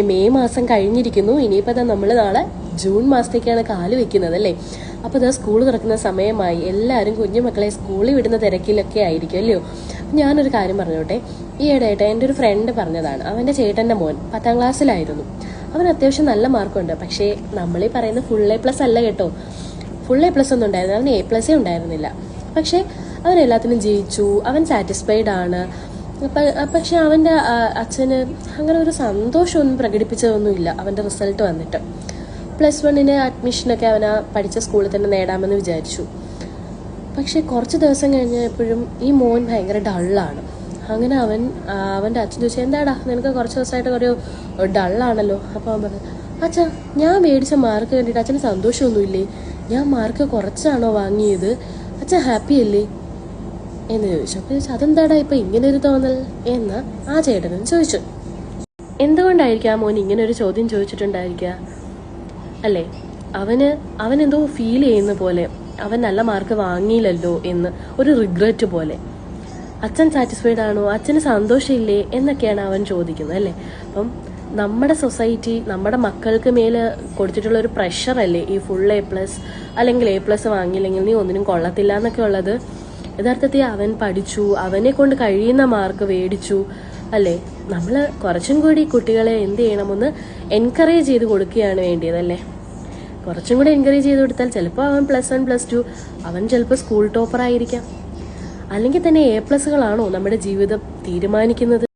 May മാസം കഴിഞ്ഞിരിക്കുന്നു. ഇനിയിപ്പോൾ നമ്മൾ നാളെ ജൂൺ മാസത്തേക്കാണ് കാല് വെക്കുന്നത് അല്ലേ. അപ്പോൾ ഇതാ സ്കൂൾ തുറക്കുന്ന സമയമായി. എല്ലാവരും കുഞ്ഞുമക്കളെ സ്കൂളിൽ വിടുന്ന തിരക്കിലൊക്കെ ആയിരിക്കും അല്ലയോ. ഞാനൊരു കാര്യം പറഞ്ഞോട്ടെ. ഈ ഇടയായിട്ട് എൻ്റെ ഒരു ഫ്രണ്ട് പറഞ്ഞതാണ്. അവൻ്റെ ചേട്ടൻ്റെ മോൻ 10ാം ക്ലാസ്സിലായിരുന്നു. അവൻ അത്യാവശ്യം നല്ല മാർക്കുണ്ട്. പക്ഷേ നമ്മളീ പറയുന്ന ഫുൾ A+ അല്ല കേട്ടോ. ഫുൾ A+ ഒന്നും ഉണ്ടായിരുന്നു. അവന് A+ ഉണ്ടായിരുന്നില്ല. പക്ഷേ അവൻ എല്ലാത്തിനും ജയിച്ചു. അവൻ സാറ്റിസ്ഫൈഡ് ആണ്. പക്ഷെ അവൻ്റെ അച്ഛന് അങ്ങനെ ഒരു സന്തോഷമൊന്നും പ്രകടിപ്പിച്ചതൊന്നുമില്ല അവൻ്റെ റിസൾട്ട് വന്നിട്ട്. +1 അഡ്മിഷനൊക്കെ അവൻ പഠിച്ച സ്കൂളിൽ തന്നെ നേടാമെന്ന് വിചാരിച്ചു. പക്ഷെ കുറച്ച് ദിവസം കഴിഞ്ഞപ്പോഴും ഈ മോൻ ഭയങ്കര ഡള്ളാണ്. അങ്ങനെ അവൻ്റെ അച്ഛൻ ചോദിച്ചാൽ, എന്താടാ നിനക്ക് കുറച്ച് ദിവസമായിട്ട് ഒരു ഡള്ളാണല്ലോ. അപ്പോൾ അവൻ പറഞ്ഞു, അച്ഛാ ഞാൻ മേടിച്ച മാർക്ക് കണ്ടിട്ട് അച്ഛന് സന്തോഷമൊന്നുമില്ലേ? ഞാൻ മാർക്ക് കുറച്ചാണോ വാങ്ങിയത്? അച്ഛൻ ഹാപ്പി അല്ലേ എന്ന് ചോദിച്ചു. അപ്പോൾ ചോദിച്ചു, അതെന്താടാ ഇപ്പം ഇങ്ങനെ ഒരു തോന്നൽ എന്ന് ആ ചേട്ടനും ചോദിച്ചു. എന്തുകൊണ്ടായിരിക്കും ആ മോൻ ഇങ്ങനെ ഒരു ചോദ്യം ചോദിച്ചിട്ടുണ്ടായിരിക്കുക അല്ലേ? അവനെന്തോ ഫീൽ ചെയ്യുന്ന പോലെ, അവൻ നല്ല മാർക്ക് വാങ്ങിയില്ലല്ലോ എന്ന് ഒരു റിഗ്രറ്റ് പോലെ. അച്ഛൻ സാറ്റിസ്ഫൈഡ് ആണോ, അച്ഛന് സന്തോഷമില്ലേ എന്നൊക്കെയാണ് അവൻ ചോദിക്കുന്നത് അല്ലേ. അപ്പം നമ്മുടെ സൊസൈറ്റി നമ്മുടെ മക്കൾക്ക് മേലെ കൊടുത്തിട്ടുള്ള ഒരു പ്രഷറല്ലേ ഈ ഫുൾ A+ അല്ലെങ്കിൽ A+ വാങ്ങിയില്ലെങ്കിൽ നീ ഒന്നിനും കൊള്ളത്തില്ല എന്നൊക്കെ ഉള്ളത്. യഥാർത്ഥത്തിൽ അവൻ പഠിച്ചു, അവനെ കൊണ്ട് കഴിയുന്ന മാർക്ക് മേടിച്ചു അല്ലേ. നമ്മൾ കുറച്ചും കൂടി കുട്ടികളെ എന്ത് ചെയ്യണമെന്ന് എൻകറേജ് ചെയ്ത് കൊടുക്കുകയാണ് വേണ്ടിയതല്ലേ. കുറച്ചും കൂടി എൻകറേജ് ചെയ്ത് കൊടുത്താൽ ചിലപ്പോൾ അവൻ +1 +2 അവൻ ചിലപ്പോൾ സ്കൂൾ ടോപ്പർ ആയിരിക്കാം. അല്ലെങ്കിൽ തന്നെ A+കളാണോ നമ്മുടെ ജീവിതം തീരുമാനിക്കുന്നത്?